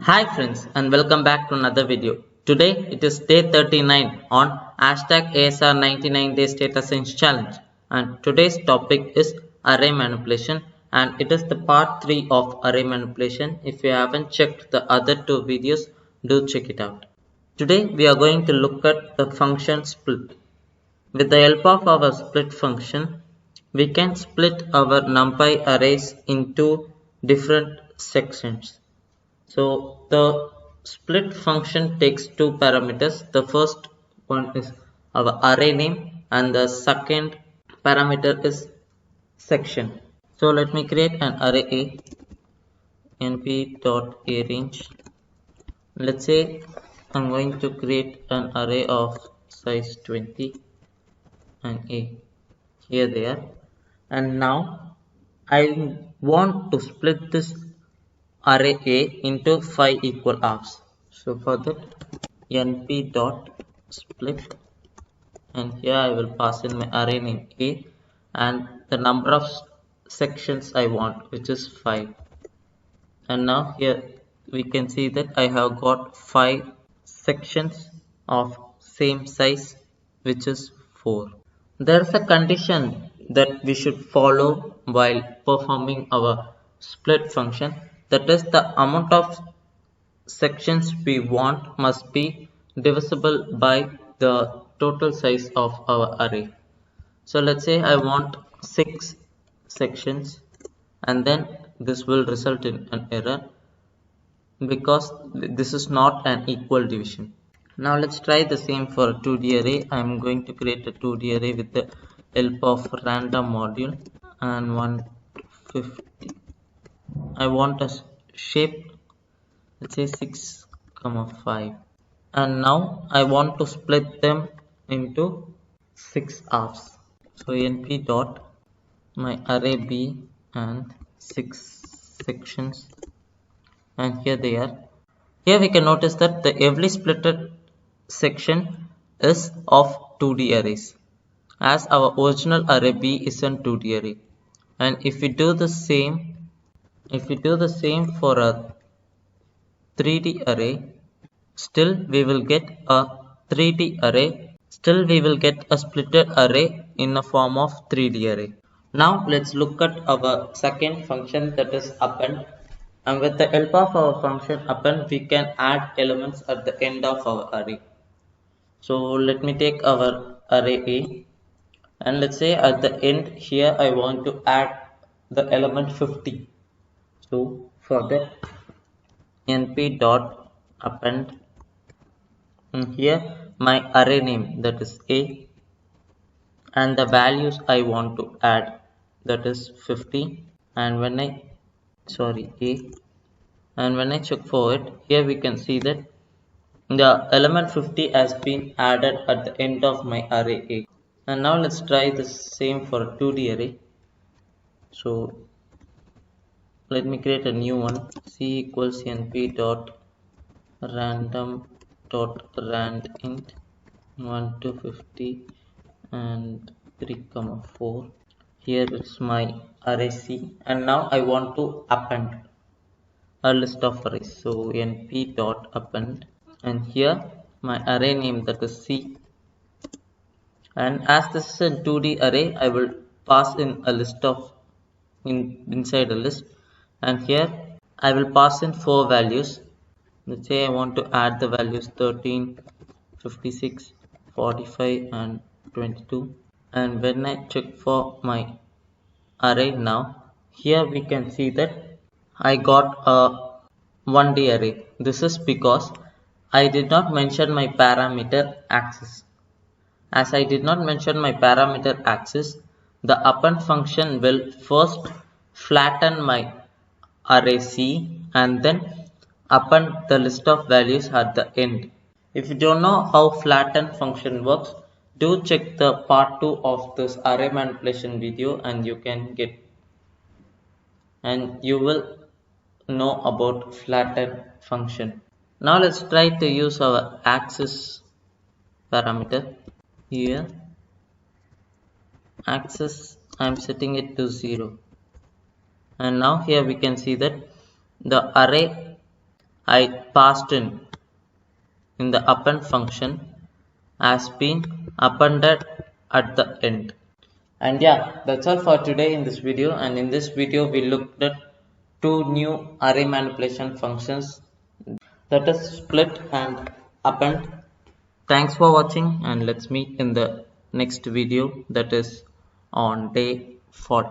Hi friends and welcome back to another video. Today it is day 39 on hashtag ASR 99 Days Data Science Challenge, and today's topic is array manipulation, and it is the part 3 of array manipulation. If you haven't checked the other two videos, do check it out. Today we are going to look at the function split. With the help of our split function, we can split our Numpy arrays into different sections. So the split function takes two parameters. The first one is our array name and the second parameter is section. So let me create an array A, np.arange. Let's say I'm going to create an array of size 20 and A. Here they are. And now I want to split this array A into 5 equal halves. So for that np dot split, and here I will pass in my array name A and the number of sections I want, which is 5. And now here we can see that I have got 5 sections of same size, which is 4. There is a condition that we should follow while performing our split function, that is the amount of sections we want must be divisible by the total size of our array. So let's say I want 6 sections, and then this will result in an error because this is not an equal division. Now let's try the same for a 2D array. I am going to create a 2D array with the help of random module and 150. I want a shape, let's say 6, 5, and now I want to split them into 6 halves. So np dot my array B and 6 sections, and here they are. Here we can notice that the every splitted section is of 2D arrays, as our original array B is an 2D array. And if we do the same for a 3D array, still we will get a splitted array in the form of 3D array. Now let's look at our second function, that is append. And with the help of our function append, we can add elements at the end of our array. So let me take our array A, and let's say at the end here I want to add the element 50. So for that np dot append, and here my array name, that is A, and the values I want to add, that is 50. And when I check for it, here we can see that the element 50 has been added at the end of my array A. And now let's try the same for a 2D array. So let me create a new one. C equals np dot random dot rand int 1 to 50 and 3, 4. Here is my array C, and now I want to append a list of arrays. So np dot append, and here my array name, that is C, and as this is a 2D array, I will pass in a list of inside a list, and here I will pass in 4 values. Let's say I want to add the values 13, 56, 45 and 22. And when I check for my array now, here we can see that I got a 1D array. This is because I did not mention my parameter axis. As I did not mention my parameter axis, the append function will first flatten my array C and then append the list of values at the end. If you don't know how flatten function works, do check the part 2 of this array manipulation video and you will know about flatten function. Now let's try to use our axis parameter. Here axis I am setting it to 0, and now here we can see that the I passed in the append function has been appended at the end. And yeah, that's all for today in this video. And in this video we looked at two new array manipulation functions, that is split and append. Thanks for watching, and let's meet in the next video, that is on day 40.